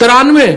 93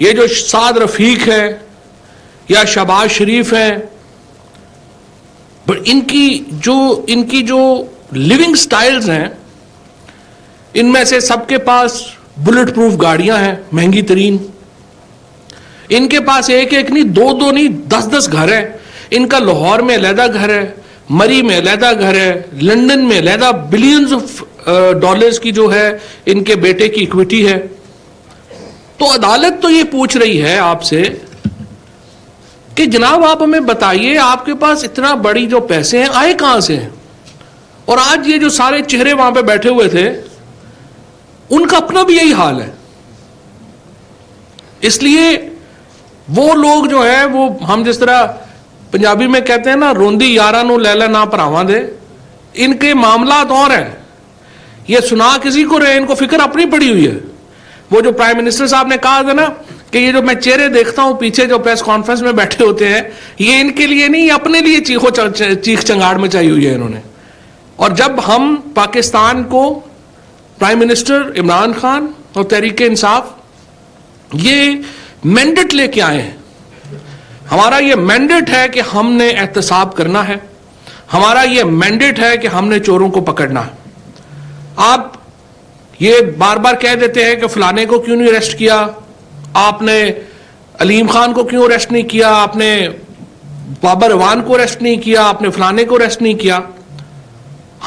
یہ جو سعد رفیق ہے یا شہباز شریف ہیں، ان کی جو لیونگ سٹائلز ہیں، ان میں سے سب کے پاس بلٹ پروف گاڑیاں ہیں مہنگی ترین، ان کے پاس ایک ایک نہیں، دو دو نہیں، 10 گھر ہیں، ان کا لاہور میں علیحدہ گھر ہے، مری میں علیحدہ گھر ہے، لندن میں علیحدہ بلینز آف ڈالرز کی جو ہے ان کے بیٹے کی ایکویٹی ہے. تو عدالت تو یہ پوچھ رہی ہے آپ سے کہ جناب آپ ہمیں بتائیے آپ کے پاس اتنا بڑی جو پیسے ہیں آئے کہاں سے ہیں؟ اور آج یہ جو سارے چہرے وہاں پہ بیٹھے ہوئے تھے ان کا اپنا بھی یہی حال ہے. اس لیے وہ لوگ جو ہے وہ ہم جس طرح پنجابی میں کہتے ہیں نا، روندی یاراں نو لیلا نہ پراواں دے، ان کے معاملات اور ہیں. یہ سنا کسی کو رہے، ان کو فکر اپنی پڑی ہوئی ہے. وہ جو پرائم منسٹر صاحب نے کہا تھا نا کہ یہ جو میں چہرے دیکھتا ہوں پیچھے جو پریس کانفرنس میں بیٹھے ہوتے ہیں، یہ ان کے لیے نہیں، اپنے لیے چیخ چنگاڑ مچائی ہوئی ہے انہوں نے. اور جب ہم پاکستان کو پرائم منسٹر عمران خان اور تحریک انصاف یہ مینڈیٹ لے کے آئے ہیں، ہمارا یہ مینڈیٹ ہے کہ ہم نے احتساب کرنا ہے، ہمارا یہ مینڈیٹ ہے کہ ہم نے چوروں کو پکڑنا ہے. آپ یہ بار بار کہہ دیتے ہیں کہ فلانے کو کیوں نہیں اریسٹ کیا، آپ نے علیم خان کو کیوں اریسٹ نہیں کیا، آپ نے بابر اعوان کو اریسٹ نہیں کیا، آپ نے فلانے کو اریسٹ نہیں کیا.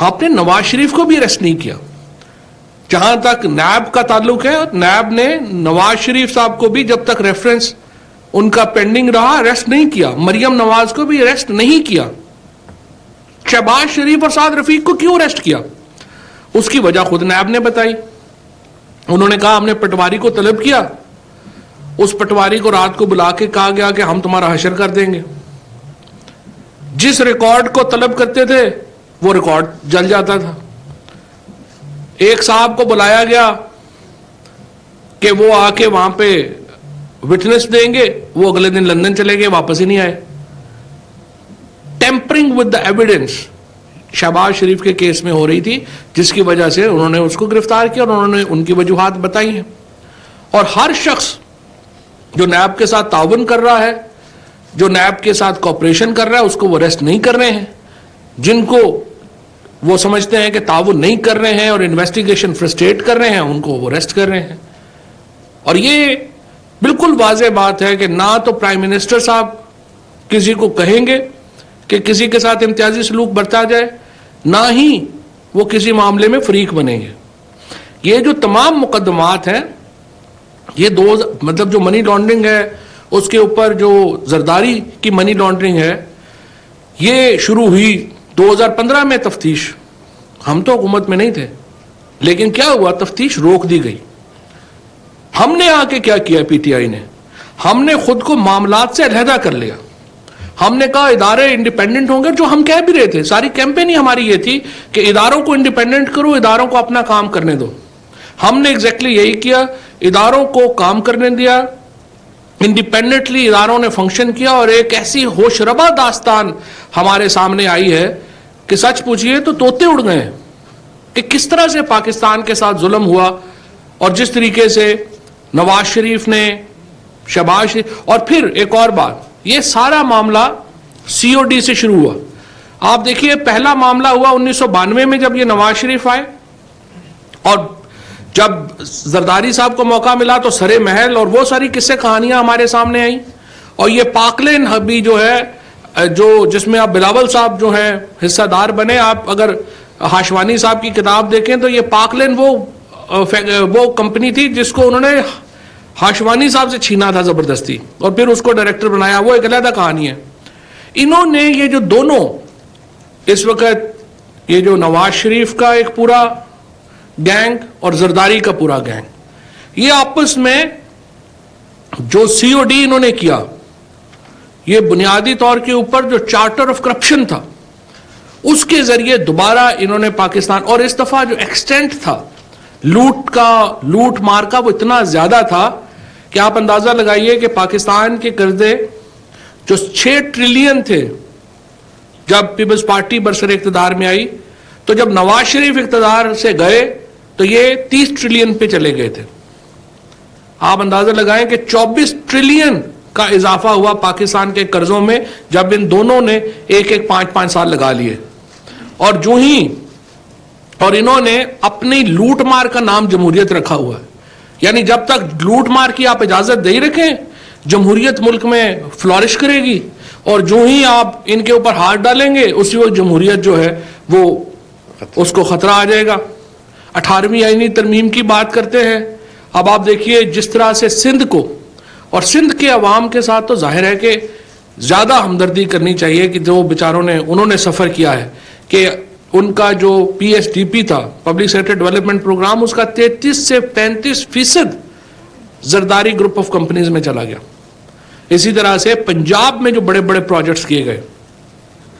آپ نے نواز شریف کو بھی اریسٹ نہیں کیا. جہاں تک نیب کا تعلق ہے، نیب نے نواز شریف صاحب کو بھی جب تک ریفرنس ان کا پینڈنگ رہا اریسٹ نہیں کیا. مریم نواز کو بھی اریسٹ نہیں کیا. شہباز شریف اور سعد رفیق کو کیوں اریسٹ کیا؟ اس کی وجہ خود نیب نے بتائی. انہوں نے کہا ہم نے پٹواری کو طلب کیا، اس پٹواری کو رات کو بلا کے کہا گیا کہ ہم تمہارا حشر کر دیں گے. جس ریکارڈ کو طلب کرتے تھے وہ ریکارڈ جل جاتا تھا. ایک صاحب کو بلایا گیا کہ وہ آ کے وہاں پہ وٹنس دیں گے، وہ اگلے دن لندن چلے گئے، واپس ہی نہیں آئے. Tampering with the evidence Shahbaz Sharif کے کیس میں ہو رہی تھی، جس کی وجہ سے انہوں نے اس کو گرفتار کیا اور انہوں نے ان کی وجوہات بتائی ہیں. اور ہر شخص جو نیب کے ساتھ تعاون کر رہا ہے، جو نیب کے ساتھ کوپریشن کر رہا ہے، اس کو وہ اریسٹ نہیں کر رہے ہیں. جن کو وہ سمجھتے ہیں کہ تعاون نہیں کر رہے ہیں اور انویسٹیگیشن فرسٹریٹ کر رہے ہیں، ان کو وہ اریسٹ کر رہے ہیں. اور یہ بالکل واضح بات ہے کہ نہ تو پرائم منسٹر صاحب کسی کو کہیں گے کہ کسی کے ساتھ امتیازی سلوک برتا جائے، نہ ہی وہ کسی معاملے میں فریق بنیں گے. یہ جو تمام مقدمات ہیں، یہ مطلب جو منی لانڈرنگ ہے، اس کے اوپر جو زرداری کی منی لانڈرنگ ہے، یہ شروع ہوئی 2015 میں تفتیش. ہم تو حکومت میں نہیں تھے، لیکن کیا ہوا، تفتیش روک دی گئی. ہم نے آ کے کیا کیا، پی ٹی آئی نے، ہم نے خود کو معاملات سے علیحدہ کر لیا. ہم نے کہا ادارے انڈیپینڈنٹ ہوں گے، جو ہم کہہ بھی رہے تھے. ساری کیمپین ہی ہماری یہ تھی کہ اداروں کو انڈیپینڈنٹ کرو، اداروں کو اپنا کام کرنے دو. ہم نے ایگزیکٹلی یہی کیا، اداروں کو کام کرنے دیا، انڈیپینڈنٹلی اداروں نے فنکشن کیا. اور ایک ایسی ہوش ربا داستان ہمارے سامنے آئی ہے کہ سچ پوچھئے تو طوطے اڑ گئے ہیں کہ کس طرح سے پاکستان کے ساتھ ظلم ہوا، اور جس طریقے سے نواز شریف نے، شہباز شریف. اور پھر ایک اور بات، یہ سارا معاملہ سی او ڈی سے شروع ہوا. آپ دیکھیے پہلا معاملہ ہوا 1992 میں جب یہ نواز شریف آئے، اور جب زرداری صاحب کو موقع ملا تو سرے محل اور وہ ساری قصے کہانیاں ہمارے سامنے آئیں. اور یہ پاکلین بھی جو ہے، جس میں آپ بلاول صاحب جو ہیں حصہ دار بنے. آپ اگر ہاشوانی صاحب کی کتاب دیکھیں تو یہ پاکلین وہ کمپنی تھی جس کو انہوں نے ہاشوانی صاحب سے چھینا تھا زبردستی، اور پھر اس کو ڈائریکٹر بنایا. وہ ایک علیحدہ کہانی ہے. انہوں نے یہ جو دونوں اس وقت یہ جو نواز شریف کا ایک پورا گینگ اور زرداری کا پورا گینگ، یہ آپس میں جو سی او ڈی انہوں نے کیا، یہ بنیادی طور کے اوپر جو چارٹر آف کرپشن تھا، اس کے ذریعے دوبارہ انہوں نے پاکستان، اور اس دفعہ جو ایکسٹینٹ تھا لوٹ مار کا، وہ اتنا زیادہ تھا کہ آپ اندازہ لگائیے کہ پاکستان کے قرضے جو 6 ٹریلین تھے جب پیپلز پارٹی برسر اقتدار میں آئی، تو جب نواز شریف اقتدار سے گئے تو یہ 30 ٹریلین پہ چلے گئے تھے. آپ اندازہ لگائیں کہ 24 ٹریلین کا اضافہ ہوا پاکستان کے قرضوں میں جب ان دونوں نے ایک 5 سال لگا لیے. اور اور انہوں نے اپنی لوٹ مار کا نام جمہوریت رکھا ہوا ہے. یعنی جب تک لوٹ مار کی آپ اجازت دے رکھیں جمہوریت ملک میں فلورش کرے گی, اور جو ہی آپ ان کے اوپر ہاتھ ڈالیں گے اسی وقت جمہوریت جو ہے وہ اس کو خطرہ آ جائے گا. 18ویں آئینی ترمیم کی بات کرتے ہیں. اب آپ دیکھیے جس طرح سے سندھ کو اور سندھ کے عوام کے ساتھ تو ظاہر ہے کہ زیادہ ہمدردی کرنی چاہیے کہ جو بیچاروں نے انہوں نے سفر کیا ہے کہ ان کا جو PSDP تھا پبلک سیکٹر ڈیولپمنٹ پروگرام اس کا 33 سے 35% زرداری گروپ آف کمپنیز میں چلا گیا. اسی طرح سے پنجاب میں جو بڑے بڑے پروجیکٹس کیے گئے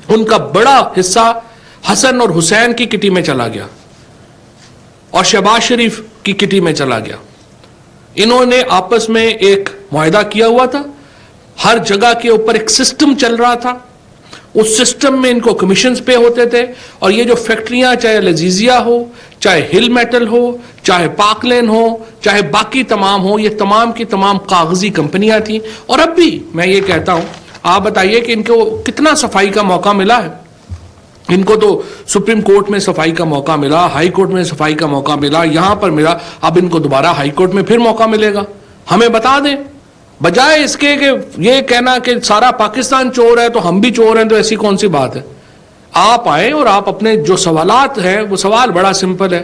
ان کا بڑا حصہ حسن اور حسین کی کٹی میں چلا گیا اور شہباز شریف کی کٹی میں چلا گیا. انہوں نے آپس میں ایک معاہدہ کیا ہوا تھا, ہر جگہ کے اوپر ایک سسٹم چل رہا تھا, اس سسٹم میں ان کو کمیشنز پے ہوتے تھے, اور یہ جو فیکٹریاں چاہے لذیذیہ ہو, چاہے ہل میٹل ہو, چاہے پاک لین ہو, چاہے باقی تمام ہو, یہ تمام کی تمام کاغذی کمپنیاں تھیں. اور اب بھی میں یہ کہتا ہوں, آپ بتائیے کہ ان کو کتنا صفائی کا موقع ملا ہے. ان کو تو سپریم کورٹ میں صفائی کا موقع ملا, ہائی کورٹ میں صفائی کا موقع ملا, یہاں پر ملا, اب ان کو دوبارہ ہائی کورٹ میں پھر موقع ملے گا. ہمیں بتا دیں, بجائے اس کے کہ یہ کہنا کہ سارا پاکستان چور ہے تو ہم بھی چور ہیں, تو ایسی کون سی بات ہے. آپ آئیں اور آپ اپنے جو سوالات ہیں, وہ سوال بڑا سمپل ہے.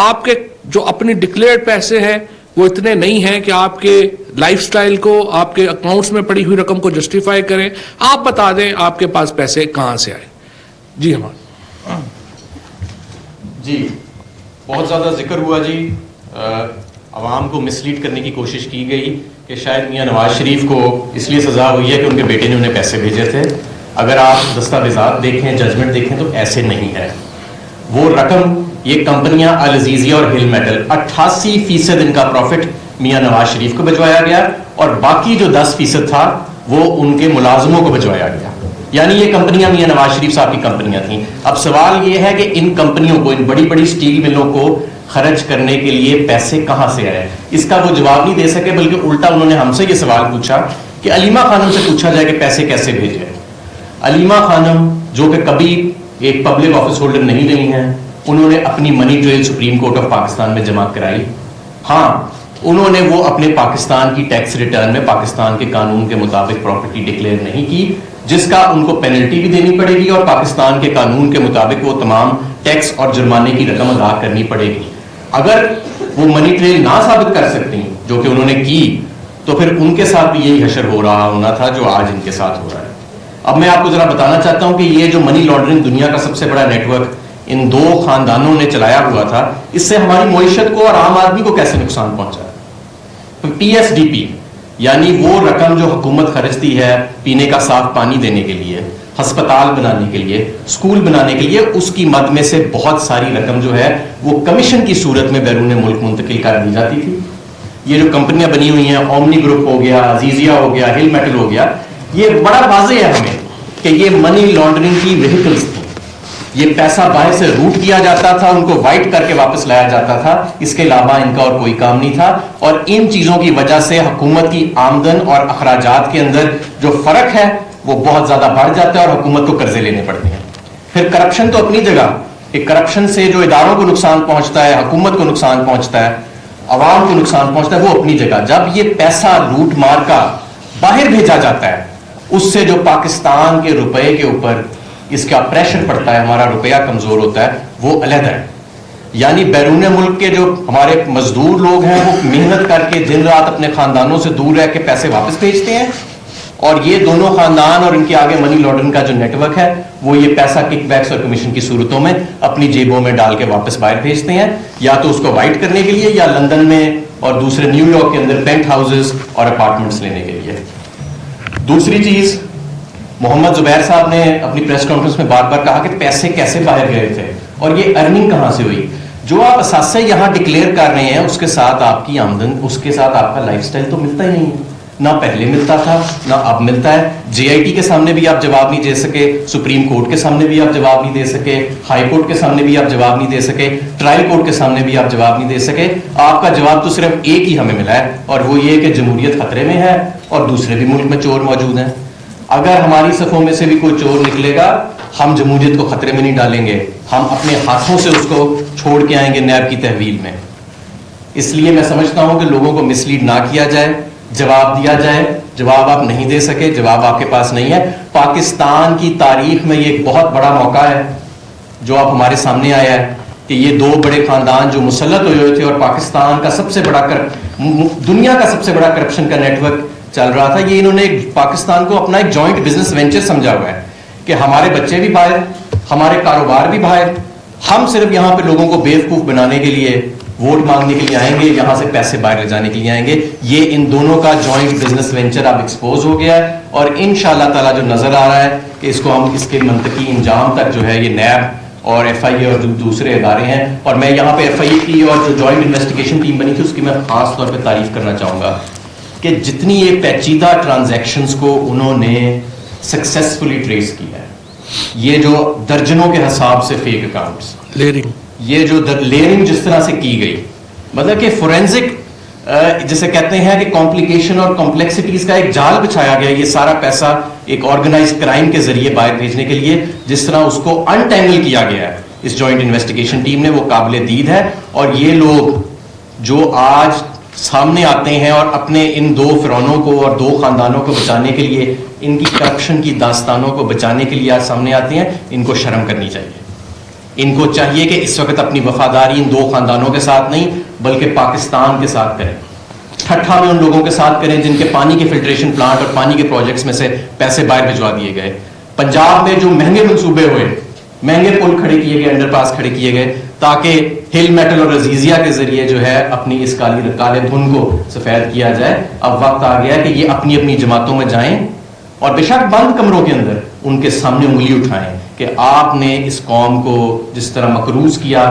آپ کے جو اپنی ڈکلیئرڈ پیسے ہیں وہ اتنے نہیں ہیں کہ آپ کے لائف سٹائل کو, آپ کے اکاؤنٹس میں پڑی ہوئی رقم کو جسٹیفائی کریں. آپ بتا دیں آپ کے پاس پیسے کہاں سے آئے. جی جی بہت زیادہ ذکر ہوا جی, عوام کو مسلیڈ کرنے کی کوشش کی گئی کہ شاید میاں نواز شریف کو اس لیے سزا ہوئی ہے کہ ان کے بیٹے نے انہیں پیسے بھیجے تھے. اگر آپ دستاویزات دیکھیں, ججمنٹ دیکھیں تو ایسے نہیں ہے. وہ رقم, یہ کمپنیاں العزیزیہ اور ہل میٹل, 88% ان کا پروفٹ میاں نواز شریف کو بھجوایا گیا, اور باقی جو 10% تھا وہ ان کے ملازموں کو بھجوایا گیا. یعنی یہ کمپنیاں میاں نواز شریف صاحب کی کمپنیاں تھیں. اب سوال یہ ہے کہ ان کمپنیوں کو, ان بڑی بڑی سٹیل ملوں کو خرچ کرنے کے لیے پیسے کہاں سے آئے. اس کا وہ جواب نہیں دے سکے, بلکہ الٹا انہوں نے ہم سے یہ سوال پوچھا کہ علیمہ خانم سے پوچھا جائے کہ پیسے کیسے بھیجے. علیمہ خانم جو کہ کبھی ایک پبلک آفس ہولڈر نہیں رہی ہیں, انہوں نے اپنی money trail supreme court of Pakistan میں جمع کرائی. ہاں, انہوں نے وہ اپنے پاکستان کی ٹیکس ریٹرن میں پاکستان کے قانون کے مطابق پراپرٹی ڈکلیئر نہیں کی, جس کا ان کو پینلٹی بھی دینی پڑے گی, اور پاکستان کے قانون کے مطابق وہ تمام ٹیکس اور جرمانے کی رقم ادا کرنی پڑے گی. اگر وہ منی ٹریل نہ ثابت کر سکتی, جو کہ انہوں نے کی, تو پھر ان کے ساتھ بھی یہی حشر ہو رہا ہونا تھا جو آج ان کے ساتھ ہو رہا ہے. اب میں آپ کو ذرا بتانا چاہتا ہوں کہ یہ جو منی لانڈرنگ دنیا کا سب سے بڑا نیٹ ورک ان 2 خاندانوں نے چلایا ہوا تھا, اس سے ہماری معیشت کو اور عام آدمی کو کیسے نقصان پہنچا. PSDP یعنی وہ رقم جو حکومت خرچتی ہے پینے کا صاف پانی دینے کے لیے, ہسپتال بنانے کے لیے, اسکول بنانے کے لیے, اس کی مد میں سے بہت ساری رقم جو ہے وہ کمیشن کی صورت میں بیرون ملک منتقل کر دی جاتی تھی. یہ جو کمپنیاں بنی ہوئی ہیں, اومنی گروپ ہو گیا, عزیزیہ ہو گیا, ہل میٹل ہو گیا, یہ بڑا واضح ہے ہمیں کہ یہ منی لانڈرنگ کی وہیکلز تھیں. یہ پیسہ باہر سے روٹ کیا جاتا تھا, ان کو وائٹ کر کے واپس لایا جاتا تھا, اس کے علاوہ ان کا اور کوئی کام نہیں تھا. اور ان چیزوں کی وجہ سے حکومت کی آمدن اور اخراجات کے اندر جو فرق ہے وہ بہت زیادہ بڑھ جاتا ہے, اور حکومت کو قرضے لینے پڑتے ہیں. پھر کرپشن تو اپنی جگہ, کہ کرپشن سے جو اداروں کو نقصان پہنچتا ہے, حکومت کو نقصان پہنچتا ہے, عوام کو نقصان پہنچتا ہے, وہ اپنی جگہ. جب یہ پیسہ لوٹ مار کا باہر بھیجا جاتا ہے, اس سے جو پاکستان کے روپے کے اوپر اس کا پریشر پڑتا ہے, ہمارا روپیہ کمزور ہوتا ہے, وہ علیحدہ ہے. یعنی بیرون ملک کے جو ہمارے مزدور لوگ ہیں وہ محنت کر کے دن رات اپنے خاندانوں سے دور رہ کے پیسے واپس بھیجتے ہیں, اور یہ دونوں خاندان اور ان کے آگے منی لانڈرنگ کا جو نیٹ ورک ہے وہ یہ پیسہ کک بیکس اور کمیشن کی صورتوں میں اپنی جیبوں میں ڈال کے واپس باہر بھیجتے ہیں, یا تو اس کو وائٹ کرنے کے لیے, یا لندن میں اور دوسرے نیو یارک کے اندر پینٹ ہاؤسز اور اپارٹمنٹس لینے کے لیے. دوسری چیز, محمد زبیر صاحب نے اپنی پریس کانفرنس میں بار بار کہا کہ پیسے کیسے باہر گئے تھے اور یہ ارننگ کہاں سے ہوئی. جو آپ اثاثے یہاں ڈکلیئر کر رہے ہیں اس کے ساتھ آپ کی آمدن, اس کے ساتھ آپ کا لائف سٹائل تو ملتا ہی نہیں ہے. نہ پہلے ملتا تھا نہ اب ملتا ہے. JIT کے سامنے بھی آپ جواب نہیں دے سکے, سپریم کورٹ کے سامنے بھی آپ جواب نہیں دے سکے, ہائی کورٹ کے سامنے بھی آپ جواب نہیں دے سکے, ٹرائل کورٹ کے سامنے بھی آپ جواب نہیں دے سکے. آپ کا جواب تو صرف ایک ہی ہمیں ملا ہے, اور وہ یہ کہ جمہوریت خطرے میں ہے اور دوسرے بھی ملک میں چور موجود ہیں. اگر ہماری صفوں میں سے بھی کوئی چور نکلے گا, ہم جمہوریت کو خطرے میں نہیں ڈالیں گے, ہم اپنے ہاتھوں سے اس کو چھوڑ کے آئیں گے نیب کی تحویل میں. اس لیے میں سمجھتا ہوں کہ لوگوں کو مس لیڈ نہ کیا جائے, جواب دیا جائے. جواب آپ نہیں دے سکے, جواب آپ کے پاس نہیں ہے. پاکستان کی تاریخ میں یہ ایک بہت بڑا موقع ہے جو آپ ہمارے سامنے آیا ہے کہ یہ دو بڑے خاندان جو مسلط ہوئے تھے اور پاکستان کا سب سے بڑا دنیا کا سب سے بڑا کرپشن کا نیٹ ورک چل رہا تھا, یہ انہوں نے پاکستان کو اپنا ایک جوائنٹ بزنس وینچر سمجھا ہوا ہے کہ ہمارے بچے بھی باہر, ہمارے کاروبار بھی باہر, ہم صرف یہاں پہ لوگوں کو بیوقوف بنانے کے لیے, ووٹ مانگنے کے لیے آئیں گے, یہاں سے پیسے باہر لے جانے کے لیے آئیں گے. یہ ان دونوں کا جوائنٹ بزنس وینچر اب ایکسپوز ہو گیا ہے, اور انشاءاللہ تعالیٰ جو نظر آ رہا ہے کہ اس کو ہم اس کے منطقی انجام تک جو ہے یہ نیب اور FIA اور جو دوسرے ادارے ہیں, اور میں یہاں پہ FIA کی اور جو جوائنٹ انویسٹیگیشن ٹیم بنی تھی اس کی میں خاص طور پہ تعریف کرنا چاہوں گا کہ جتنی یہ پیچیدہ ٹرانزیکشنز کو انہوں نے سکسیسفلی ٹریس کیا ہے. یہ جو درجنوں کے حساب سے فیک اکاؤنٹس, یہ جو لیئرنگ جس طرح سے کی گئی, مطلب کہ فورینزک جسے کہتے ہیں کہ کمپلیکیشن اور کمپلیکسٹیز کا ایک جال بچھایا گیا, یہ سارا پیسہ ایک آرگنائز کرائم کے ذریعے باہر بھیجنے کے لیے, جس طرح اس کو انٹینگل کیا گیا ہے اس جوائنٹ انویسٹیگیشن ٹیم نے, وہ قابل دید ہے. اور یہ لوگ جو آج سامنے آتے ہیں اور اپنے ان دو فرعونوں کو اور دو خاندانوں کو بچانے کے لیے, ان کی کرپشن کی داستانوں کو بچانے کے لیے آج سامنے آتے ہیں, ان کو شرم کرنی چاہیے. ان کو چاہیے کہ اس وقت اپنی وفاداری ان دو خاندانوں کے ساتھ نہیں بلکہ پاکستان کے ساتھ کریں. ٹھٹھا میں ان لوگوں کے ساتھ کریں جن کے پانی کے فلٹریشن پلانٹ اور پانی کے پروجیکٹس میں سے پیسے باہر بھجوا دیے گئے. پنجاب میں جو مہنگے منصوبے ہوئے, مہنگے پل کھڑے کیے گئے, انڈر پاس کھڑے کیے گئے تاکہ ہل میٹل اور عزیزیہ کے ذریعے جو ہے اپنی اس کالے دھن کو سفید کیا جائے. اب وقت آ گیا ہے کہ یہ اپنی اپنی جماعتوں میں جائیں اور بے شک بند کمروں کے اندر ان کے سامنے انگلی اٹھائیں کہ آپ نے اس قوم کو جس طرح مقروض کیا,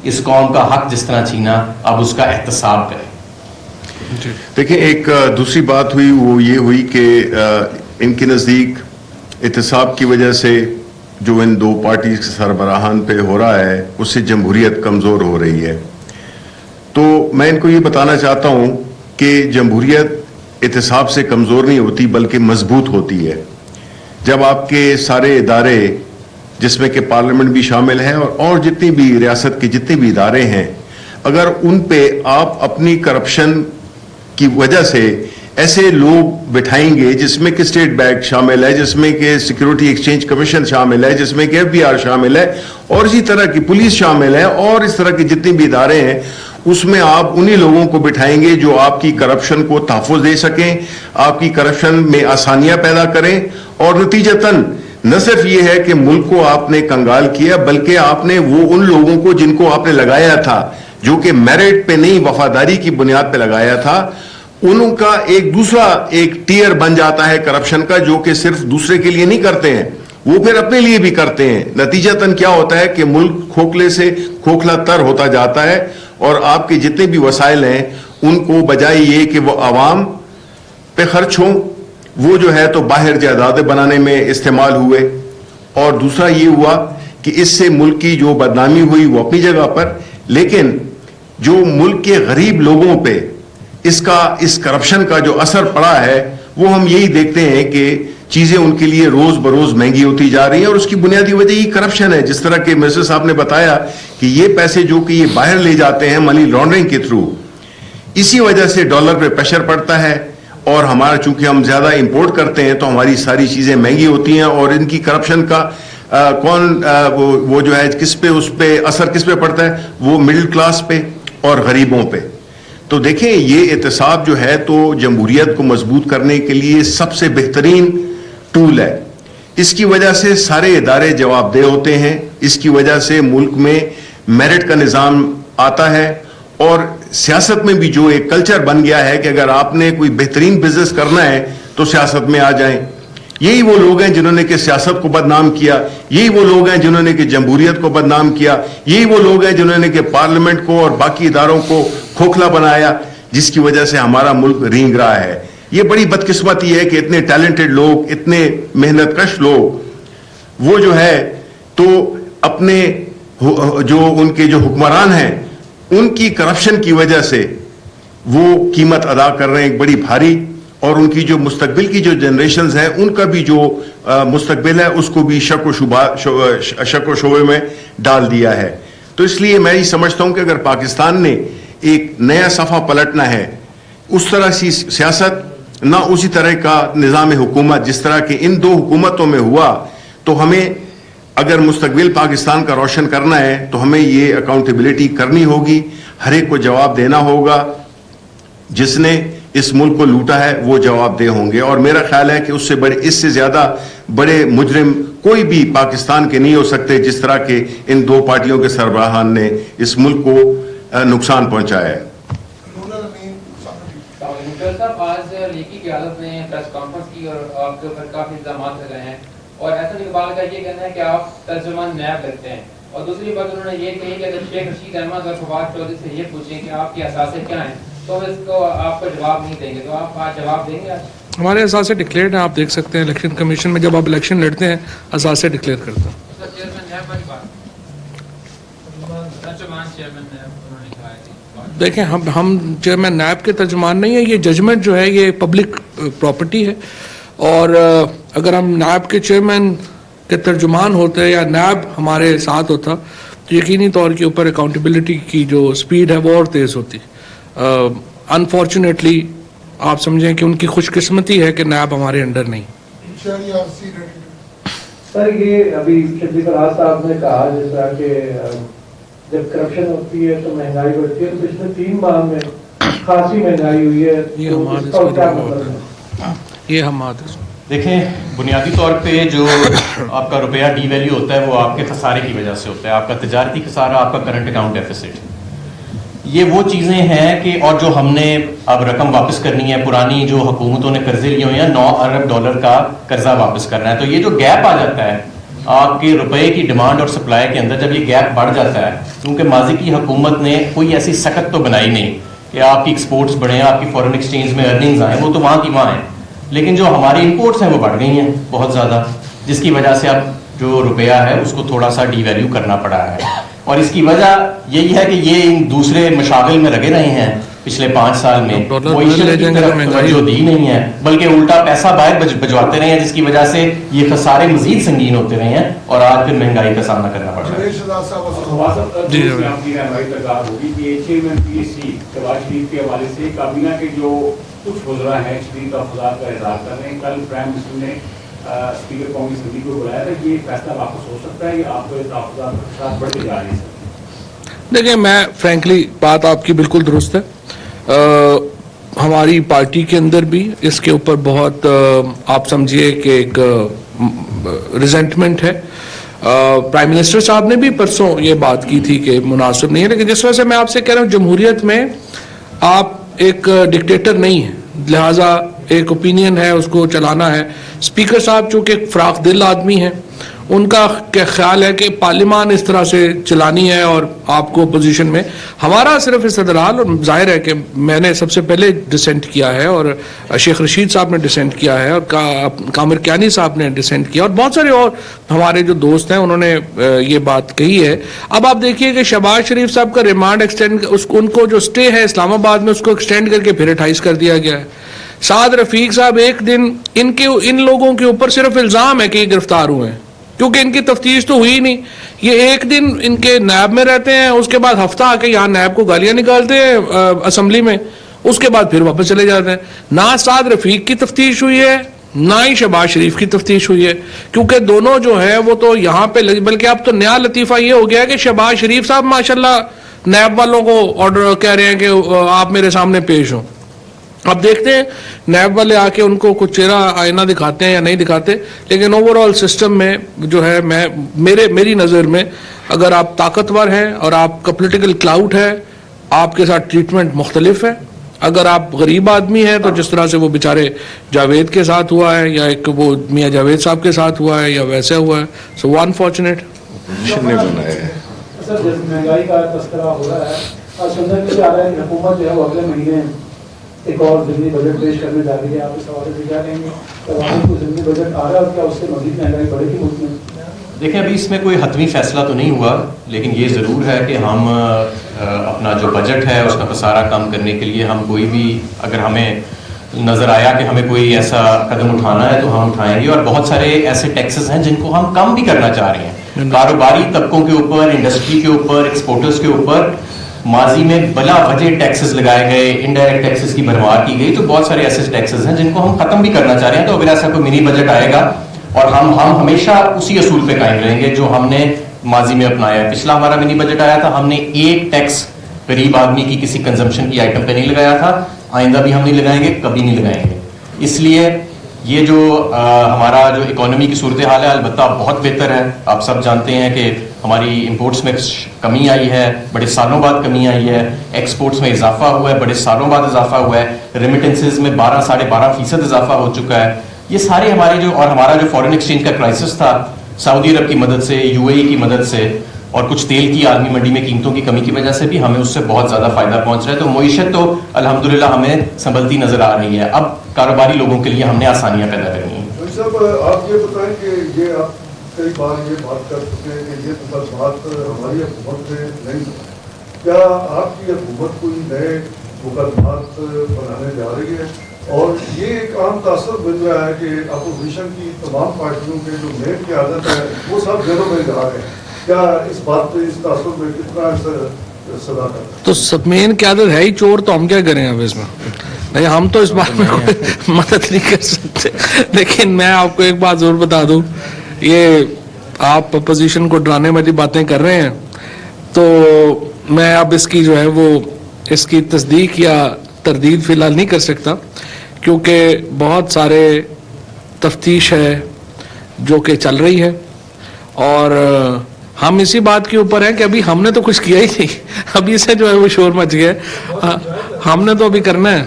اس قوم کا حق جس طرح چھینا, اب اس کا احتساب کریں. دیکھیں, ایک دوسری بات ہوئی, وہ یہ ہوئی کہ ان کے نزدیک احتساب کی وجہ سے جو ان دو پارٹیز کے سربراہان پہ ہو رہا ہے اس سے جمہوریت کمزور ہو رہی ہے. تو میں ان کو یہ بتانا چاہتا ہوں کہ جمہوریت احتساب سے کمزور نہیں ہوتی بلکہ مضبوط ہوتی ہے. جب آپ کے سارے ادارے جس میں کہ پارلیمنٹ بھی شامل ہے اور جتنی بھی ریاست کے جتنے بھی ادارے ہیں, اگر ان پہ آپ اپنی کرپشن کی وجہ سے ایسے لوگ بٹھائیں گے جس میں کہ اسٹیٹ بینک شامل ہے, جس میں کہ سیکیورٹی ایکسچینج کمیشن شامل ہے, جس میں کہ FBR شامل ہے, اور اسی طرح کی پولیس شامل ہے, اور اس طرح کے جتنے بھی ادارے ہیں, اس میں آپ انہی لوگوں کو بٹھائیں گے جو آپ کی کرپشن کو تحفظ دے سکیں, آپ کی کرپشن میں آسانیاں پیدا کریں, اور نتیجتاً نہ صرف یہ ہے کہ ملک کو آپ نے کنگال کیا بلکہ آپ نے وہ ان لوگوں کو جن کو آپ نے لگایا تھا جو کہ میرٹ پہ نہیں وفاداری کی بنیاد پہ لگایا تھا, ان کا ایک دوسرا ایک ٹیئر بن جاتا ہے کرپشن کا, جو کہ صرف دوسرے کے لیے نہیں کرتے ہیں, وہ پھر اپنے لیے بھی کرتے ہیں. نتیجتاً کیا ہوتا ہے کہ ملک کھوکھلے سے کھوکھلا تر ہوتا جاتا ہے, اور آپ کے جتنے بھی وسائل ہیں ان کو بجائے یہ کہ وہ عوام پہ خرچ ہوں, وہ جو ہے تو باہر جائیدادیں بنانے میں استعمال ہوئے. اور دوسرا یہ ہوا کہ اس سے ملک کی جو بدنامی ہوئی وہ اپنی جگہ پر, لیکن جو ملک کے غریب لوگوں پہ اس کرپشن کا جو اثر پڑا ہے وہ ہم یہی دیکھتے ہیں کہ چیزیں ان کے لیے روز بروز مہنگی ہوتی جا رہی ہیں, اور اس کی بنیادی وجہ یہ کرپشن ہے. جس طرح کہ مرزا صاحب نے بتایا کہ یہ پیسے جو کہ یہ باہر لے جاتے ہیں منی لانڈرنگ کے تھرو, اسی وجہ سے ڈالر پہ پریشر پڑتا ہے, اور ہمارا چونکہ ہم زیادہ امپورٹ کرتے ہیں تو ہماری ساری چیزیں مہنگی ہوتی ہیں, اور ان کی کرپشن کا وہ جو ہے کس پہ اس پہ اثر کس پہ پڑتا ہے, وہ مڈل کلاس پہ اور غریبوں پہ. تو دیکھیں یہ احتساب جو ہے تو جمہوریت کو مضبوط کرنے کے لیے سب سے بہترین ٹول ہے. اس کی وجہ سے سارے ادارے جواب دہ ہوتے ہیں, اس کی وجہ سے ملک میں میرٹ کا نظام آتا ہے, اور سیاست میں بھی جو ایک کلچر بن گیا ہے کہ اگر آپ نے کوئی بہترین بزنس کرنا ہے تو سیاست میں آ جائیں. یہی وہ لوگ ہیں جنہوں نے کہ سیاست کو بدنام کیا, یہی وہ لوگ ہیں جنہوں نے کہ جمہوریت کو بدنام کیا, یہی وہ لوگ ہیں جنہوں نے کہ پارلیمنٹ کو اور باقی اداروں کو کھوکھلا بنایا, جس کی وجہ سے ہمارا ملک رینگ رہا ہے. یہ بڑی بدقسمتی ہے کہ اتنے ٹیلنٹڈ لوگ, اتنے محنت کش لوگ, وہ جو ہے تو اپنے جو ان کے جو حکمران ہیں ان کی کرپشن کی وجہ سے وہ قیمت ادا کر رہے ہیں ایک بڑی بھاری, اور ان کی جو مستقبل کی جو جنریشنز ہیں ان کا بھی جو مستقبل ہے اس کو بھی شک و شبے میں ڈال دیا ہے. تو اس لیے میں یہ سمجھتا ہوں کہ اگر پاکستان نے ایک نیا صفحہ پلٹنا ہے, اس طرح سی سیاست, نہ اسی طرح کا نظام حکومت جس طرح کہ ان دو حکومتوں میں ہوا, تو ہمیں اگر مستقبل پاکستان کا روشن کرنا ہے تو ہمیں یہ اکاؤنٹیبلٹی کرنی ہوگی, ہر ایک کو جواب دینا ہوگا. جس نے اس ملک کو لوٹا ہے وہ جواب دہ ہوں گے, اور میرا خیال ہے کہ اس سے زیادہ بڑے مجرم کوئی بھی پاکستان کے نہیں ہو سکتے جس طرح کہ ان دو پارٹیوں کے سربراہان نے اس ملک کو نقصان پہنچایا ہے. صاحب آج لیکی قیادت نے پریس کانفرنس کی اور آپ کے اوپر کافی الزامات لگے ہیں, اور ایسا اقبال کا یہ کہنا ہے کہ آپ ترجمان نیب لگتے ہیں, اور دوسری بات انہوں نے یہ کہی کہ اگر شیخ رشید احمد اور فواد چودھری سے یہ پوچھیں کہ آپ کے اثاثے کیا ہیں تو اس کو آپ کو جواب نہیں دیں گے, تو آپ آج جواب دیں گے؟ ہمارے اثاثے ڈکلیئرڈ ہیں, آپ دیکھ سکتے ہیں الیکشن کمیشن میں جب آپ الیکشن لڑتے ہیں اثاثے ڈکلیئر کرتے ہیں. دیکھیں ہم چیئرمین نیب کے ترجمان نہیں ہیں, یہ ججمنٹ جو ہے یہ پبلک پراپرٹی ہے, اور اگر ہم نیب کے چیئرمین کے ترجمان ہوتے یا نیب ہمارے ساتھ ہوتا تو یقینی طور کے اوپر اکاؤنٹیبلٹی کی جو سپیڈ ہے وہ اور تیز ہوتی. انفارچونیٹلی آپ سمجھیں کہ ان کی خوش قسمتی ہے کہ نیب ہمارے انڈر نہیں. سر یہ ابھی شبلی فراز صاحب نے کہا جس طرح کہ جب کرپشن ہوتی ہے تو مہنگائی بڑھتی ہے, تو پچھلے 3 ماہ میں خاصی مہنگائی ہوئی ہے, یہ ہم دیکھیں بنیادی طور پہ جو آپ کا روپیہ ڈی ویلیو ہوتا ہے وہ آپ کے خسارے کی وجہ سے ہوتا ہے, آپ کا تجارتی خسارہ, آپ کا کرنٹ اکاؤنٹ ڈیفیسٹ, یہ وہ چیزیں ہیں کہ, اور جو ہم نے اب رقم واپس کرنی ہے, پرانی جو حکومتوں نے قرضے لیے ہوئے ہیں $9 ارب کا قرضہ واپس کرنا ہے, تو یہ جو گیپ آ جاتا ہے آپ کے روپے کی ڈیمانڈ اور سپلائی کے اندر, جب یہ گیپ بڑھ جاتا ہے, کیونکہ ماضی کی حکومت نے کوئی ایسی سخت تو بنائی نہیں کہ آپ کی ایکسپورٹس بڑھیں, آپ کی فورن ایکسچینج میں ارننگز آئیں, وہ تو وہاں کی وہاں ہیں, لیکن جو ہماری امپورٹس ہیں وہ بڑھ گئی ہیں بہت زیادہ, جس کی وجہ سے اب جو روپیہ ہے اس کو تھوڑا سا ڈی ویلیو کرنا پڑا ہے. اور اس کی وجہ یہی ہے کہ یہ ان دوسرے مشاغل میں لگے رہے ہیں پچھلے 5 سال میں, معیشت کی طرف توجہ دی نہیں ہے, بلکہ الٹا پیسہ باہر بھجواتے رہے ہیں, جس کی وجہ سے یہ خسارے مزید سنگین ہوتے رہے ہیں اور آج پھر مہنگائی کا سامنا کرنا پڑ رہا ہے. کے حوالے سے کابینہ کے جو کچھ وزراء ہیں شدید تحفظات کا اظہار کر رہے ہیں, کل پرائم منسٹر نے اسپیکر قومی اسمبلی کو بلایا تھا, یہ فیصلہ واپس ہو سکتا ہے یا آپ کو تحفظات کے ساتھ بڑھتے جا رہے ہیں؟ دیکھیں میں فرینکلی بات آپ کی بالکل درست ہے, ہماری پارٹی کے اندر بھی اس کے اوپر بہت آپ سمجھیے کہ ایک ریزنٹمنٹ ہے. پرائم منسٹر صاحب نے بھی پرسوں یہ بات کی تھی کہ مناسب نہیں ہے, لیکن جس وجہ سے میں آپ سے کہہ رہا ہوں جمہوریت میں آپ ایک ڈکٹیٹر نہیں ہیں, لہٰذا ایک اوپینین ہے اس کو چلانا ہے. اسپیکر صاحب چونکہ ایک فراخ دل آدمی ہیں, ان کا کیا خیال ہے کہ پارلیمان اس طرح سے چلانی ہے اور آپ کو اپوزیشن میں, ہمارا صرف استدلال, اور ظاہر ہے کہ میں نے سب سے پہلے ڈسینٹ کیا ہے اور شیخ رشید صاحب نے ڈسینٹ کیا ہے اور کامر کیانی صاحب نے ڈسینٹ کیا اور بہت سارے اور ہمارے جو دوست ہیں انہوں نے یہ بات کہی ہے. اب آپ دیکھیے کہ شہباز شریف صاحب کا ریمانڈ ایکسٹینڈ, ان کو جو اسٹے ہے اسلام آباد میں اس کو ایکسٹینڈ کر کے پھر 28 کر دیا گیا ہے. سعد رفیق صاحب ایک دن ان لوگوں کے اوپر صرف الزام ہے کہ یہ گرفتار ہوئے ہیں, کیونکہ ان کی تفتیش تو ہوئی نہیں. یہ ایک دن ان کے نیب میں رہتے ہیں, اس کے بعد ہفتہ آ کے یہاں نیب کو گالیاں نکالتے ہیں اسمبلی میں, اس کے بعد پھر واپس چلے جاتے ہیں. نہ سعد رفیق کی تفتیش ہوئی ہے نہ ہی شہباز شریف کی تفتیش ہوئی ہے, کیونکہ دونوں جو ہے وہ تو یہاں پہ بلکہ اب تو نیا لطیفہ یہ ہو گیا ہے کہ شہباز شریف صاحب ماشاءاللہ نیب والوں کو آرڈر کہہ رہے ہیں کہ آپ میرے سامنے پیش ہوں. اب دیکھتے ہیں نیب والے آ کے ان کو کچھ چہرہ آئینہ دکھاتے ہیں یا نہیں دکھاتے, لیکن اوور آل سسٹم میں جو ہے میری نظر میں اگر آپ طاقتور ہیں اور آپ کا پولیٹیکل کلاؤٹ ہے, آپ کے ساتھ ٹریٹمنٹ مختلف ہے. اگر آپ غریب آدمی ہیں تو جس طرح سے وہ بیچارے جاوید کے ساتھ ہوا ہے یا ایک وہ میاں جاوید صاحب کے ساتھ ہوا ہے یا ویسے ہوا ہے, سو وہ انفارچونیٹ. مہنگائی کا تذکرہ ہو رہا ہے اور سننے میں آ رہا ہے کہ حکومت جو ہے وہ اگلے مہینے ایک اور ضمنی بجٹ پیش کرنے جا رہی ہے, آپ اس حوالے سے کیا کہیں گے؟ عوام کو ضمنی بجٹ آ رہا ہے اور کیا اس سے مزید مہنگائی بڑھے گی ملک میں؟ دیکھیں ابھی اس میں کوئی حتمی فیصلہ تو نہیں ہوا, لیکن یہ ضرور ہے کہ ہم اپنا جو بجٹ ہے اس کا خسارہ کم کرنے کے لیے ہم کوئی بھی, اگر ہمیں نظر آیا کہ ہمیں کوئی ایسا قدم اٹھانا ہے تو ہم اٹھائیں گے. اور بہت سارے ایسے ٹیکسز ہیں جن کو ہم کم بھی کرنا چاہ رہے ہیں, کاروباری طبقوں کے اوپر, انڈسٹری کے اوپر, ایکسپورٹرز کے اوپر ماضی میں بلا وجہ ٹیکسز لگائے گئے, انڈائریکٹ ٹیکسز کی بھرمار کی گئی, تو بہت سارے ایسے ٹیکسز ہیں جن کو ہم ختم بھی کرنا چاہ رہے ہیں. تو اگر ایسا کوئی منی بجٹ آئے گا اور ہم ہمیشہ اسی اصول پہ قائم رہیں گے جو ہم نے ماضی میں اپنایا ہے. پچھلا ہمارا منی بجٹ آیا تھا, ہم نے ایک ٹیکس غریب آدمی کی کسی کنزمپشن کی آئٹم پہ نہیں لگایا تھا, آئندہ بھی ہم نہیں لگائیں گے, کبھی نہیں لگائیں گے. اس لیے یہ جو ہمارا جو اکانومی کی صورتحال ہے البتہ بہت بہتر ہے. آپ سب جانتے ہیں کہ ہماری امپورٹس میں کمی آئی ہے, بڑے سالوں بعد کمی آئی ہے, ایکسپورٹس میں اضافہ ہوا ہے, بڑے سالوں بعد اضافہ ہوا ہے, ریمیٹنسز میں 12-12.5% اضافہ ہو چکا ہے. یہ سارے ہمارے جو, اور ہمارا جو فارن ایکسچینج کا کرائسس تھا سعودی عرب کی مدد سے, یو اے ای کی مدد سے, اور کچھ تیل کی عالمی منڈی میں قیمتوں کی کمی کی وجہ سے بھی ہمیں اس سے بہت زیادہ فائدہ پہنچ رہا ہے. تو معیشت تو الحمدللہ ہمیں سنبھلتی نظر آ رہی ہے. اب کاروباری لوگوں کے لیے ہم نے آسانیاں پیدا کرنی ہیں. صاحب آپ یہ بتائیں کہ یہ آپ کئی بار یہ بات کر چکے ہیں کہ یہ مقدمات ہماری حکومت میں نہیں, کیا آپ کی حکومت کوئی نئے مقدمات بنانے جا رہی ہے؟ اور یہ ایک عام تاثر مل رہا ہے کہ اپوزیشن کی تمام پارٹیوں کے جو مین قیادت ہے وہ سب جیلوں میں جا رہے ہیں. کیا اس بات پہ, اس تاثر میں کتنا صدا کرتا ہے؟ تو مین قیادت ہے ہی چور, تو ہم کیا کریں اب اس میں؟ نہیں, ہم تو اس بات میں کوئی مدد نہیں کر سکتے. لیکن میں آپ کو ایک بات ضرور بتا دوں, یہ آپ اپوزیشن کو ڈرانے والی باتیں کر رہے ہیں, تو میں اب اس کی جو ہے وہ اس کی تصدیق یا تردید فی الحال نہیں کر سکتا, کیونکہ بہت سارے تفتیش ہے جو کہ چل رہی ہے, اور ہم اسی بات کے اوپر ہیں کہ ابھی ہم نے تو کچھ کیا ہی نہیں, ابھی سے جو ہے وہ شور مچ گیا, ہم نے تو ابھی کرنا ہے.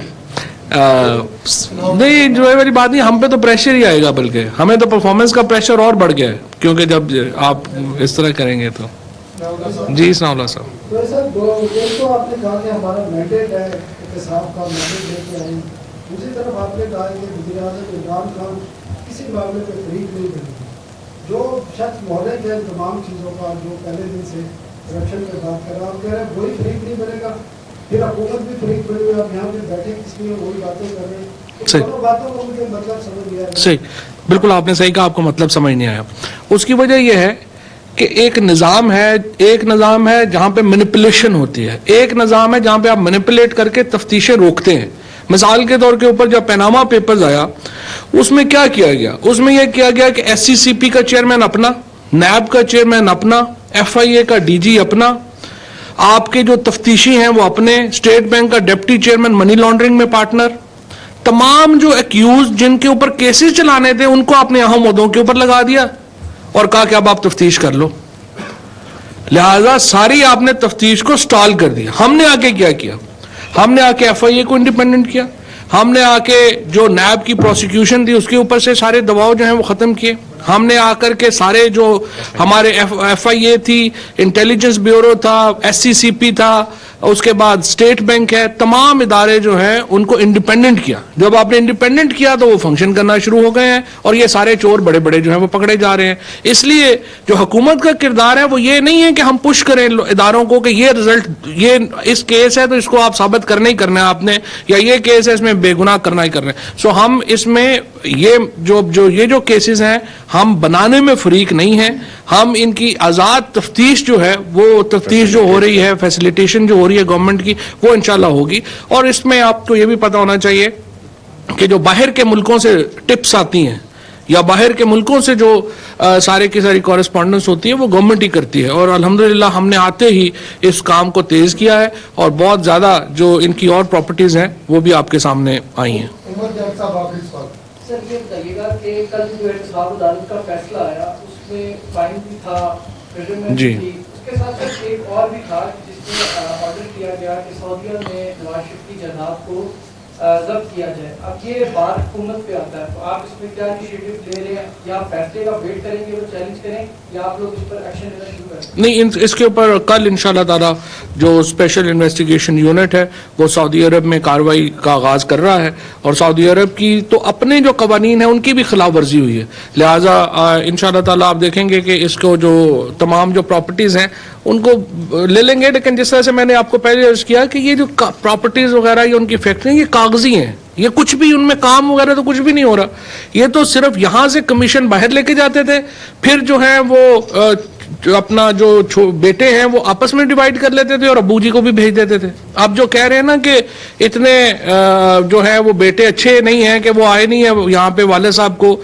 نہیں جو ہے میری بات نہیں, ہم پہ تو پریشر ہی آئے گا, بلکہ ہمیں تو پرفارمنس کا پریشر اور بڑھ گیا ہے, کیونکہ جب آپ اس طرح کریں گے تو. جی ثناء اللہ صاحب. تو سر تو آپ نے کہا کہ ہمارا مینڈیٹ ہے احتساب کا, مینڈیٹ لے کے آئیں. دوسری طرف آپ نے کہا کہ وزیر اعظم عمران خان کسی معاملے پہ فریق نہیں کریں گے. جو شخص مہلک ہے تمام چیزوں کا, جو پہلے دن سے کرپشن پہ بات کر رہا, آپ کہہ رہے ہیں وہی فریق نہیں بنے گا, پھر حکومت بھی فریق بنے ہوئے, آپ یہاں پہ بیٹھے کس لیے وہی باتیں کر رہے ہیں. دونوں باتوں کو مجھے مطلب سمجھ نہیں آیا. صحیح, بالکل آپ نے صحیح کہا, آپ کو مطلب سمجھ نہیں آیا. اس کی وجہ یہ ہے کہ ایک نظام ہے جہاں پہ مینیپولیشن ہوتی ہے, ایک نظام ہے جہاں پہ آپ مینیپولیٹ کر کے تفتیشیں روکتے ہیں. مثال کے طور کے اوپر جب پیناما پیپرز آیا, اس میں کیا کیا گیا؟ اس میں یہ کیا گیا کہ ایس سی سی پی کا چیئرمین اپنا, نیب کا چیئرمین اپنا, ایف آئی اے کا ڈی جی اپنا, آپ کے جو تفتیشی ہیں وہ اپنے, اسٹیٹ بینک کا ڈپٹی چیئرمین منی لانڈرنگ میں پارٹنر, تمام جو ایکیوز جن کے اوپر کیسز چلانے تھے ان کو آپ نے اہم عہدوں کے اوپر لگا دیا اور کہا کہ اب آپ تفتیش کر لو. لہذا ساری آپ نے تفتیش کو سٹال کر دیا. ہم نے آ کے کیا کیا؟ ہم نے آ کے ایف آئی اے کو انڈیپینڈنٹ کیا, ہم نے آ کے جو نیب کی پروسیکیوشن تھی اس کے اوپر سے سارے دباؤ جو ہیں وہ ختم کیے, ہم نے آ کر کے سارے جو ہمارے ایف آئی اے تھی, انٹیلیجنس بیورو تھا, ایس سی سی پی تھا, اس کے بعد اسٹیٹ بینک ہے, تمام ادارے جو ہیں ان کو انڈیپینڈنٹ کیا. جب آپ نے انڈیپینڈنٹ کیا تو وہ فنکشن کرنا شروع ہو گئے ہیں, اور یہ سارے چور بڑے بڑے جو ہیں وہ پکڑے جا رہے ہیں. اس لیے جو حکومت کا کردار ہے وہ یہ نہیں ہے کہ ہم پش کریں اداروں کو کہ یہ رزلٹ, یہ اس کیس ہے تو اس کو آپ ثابت کرنا ہی کرنا ہے آپ نے, یا یہ کیس ہے اس میں بے گناہ کرنا ہی کرنا ہے. سو ہم اس میں یہ جو کیسز ہیں ہم بنانے میں فریق نہیں ہیں. ہم ان کی آزاد تفتیش جو ہے, وہ تفتیش جو ہو رہی ہے, فیسیلیٹیشن جو ہو رہی ہے گورنمنٹ کی, وہ انشاءاللہ ہوگی. اور اس میں آپ کو یہ بھی پتہ ہونا چاہیے کہ جو باہر کے ملکوں سے ٹپس آتی ہیں یا باہر کے ملکوں سے جو سارے کی ساری کورسپونڈنس ہوتی ہے وہ گورنمنٹ ہی کرتی ہے, اور الحمدللہ ہم نے آتے ہی اس کام کو تیز کیا ہے, اور بہت زیادہ جو ان کی اور پراپرٹیز ہیں وہ بھی آپ کے سامنے آئی ہیں. سر یہ بتائیے گا کہ کل جو احتساب عدالت کا فیصلہ آیا اس میں فائن بھی تھا, جی, اس کے ساتھ ساتھ ایک اور بھی تھا جس میں آرڈر کیا گیا کہ سعودیہ میں نواز شریف کی جناب کو ضبط کیا جائے. اب یہ بات حکومت پہ آتا ہے, تو آپ اس میں کیا انیشیٹو لے رہے ہیں, یا فیصلے کا ویٹ کریں گے وہ چیلنج کریں, یا آپ لوگ اس پر ایکشن لینا شروع کریں؟ نہیں, اس کے اوپر کل انشاءاللہ تعالی جو اسپیشل انویسٹیگیشن یونٹ ہے وہ سعودی عرب میں کارروائی کا آغاز کر رہا ہے, اور سعودی عرب کی تو اپنے جو قوانین ہیں ان کی بھی خلاف ورزی ہوئی ہے, لہٰذا انشاءاللہ تعالی آپ دیکھیں گے کہ اس کو جو تمام جو پراپرٹیز ہیں ان کو لے لیں گے. لیکن جس طرح سے میں نے آپ کو پہلے عرض کیا کہ یہ جو پراپرٹیز وغیرہ یہ ان کی فیکٹری یہ کاغذی ہیں, یہ کچھ بھی ان میں کام وغیرہ تو کچھ بھی نہیں ہو رہا. یہ تو صرف یہاں سے کمیشن باہر لے کے جاتے تھے, پھر جو ہے وہ اپنا جو بیٹے ہیں وہ آپس میں ڈیوائیڈ کر لیتے تھے اور ابو جی کو بھی بھیج دیتے تھے. اب جو کہہ رہے ہیں نا کہ اتنے جو ہے وہ بیٹے اچھے نہیں ہیں کہ وہ آئے نہیں ہیں یہاں پہ والد صاحب کو,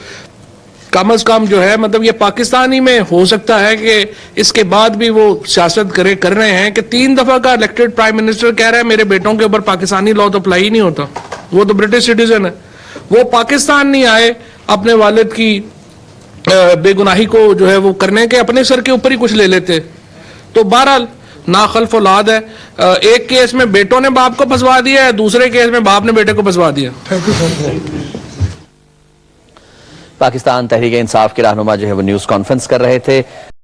کم از کم جو ہے مطلب یہ پاکستانی میں ہو سکتا ہے کہ اس کے بعد بھی وہ سیاست کر رہے ہیں کہ 3 دفعہ کا الیکٹڈ پرائم منسٹر کہہ رہا ہے میرے بیٹوں کے اوپر پاکستانی لا تو اپلائی ہی نہیں ہوتا, وہ تو برٹش سٹیزن ہے, وہ پاکستان نہیں آئے اپنے والد کی بے گناہی کو جو ہے وہ کرنے کے, اپنے سر کے اوپر ہی کچھ لے لیتے. تو بہرحال ناخلف اولاد ہے, ایک کیس میں بیٹوں نے باپ کو پھنسوا دیا ہے, دوسرے کیس میں باپ نے بیٹے کو پھنسوا دیا. پاکستان تحریک انصاف کے رہنما جو ہے وہ نیوز کانفرنس کر رہے تھے.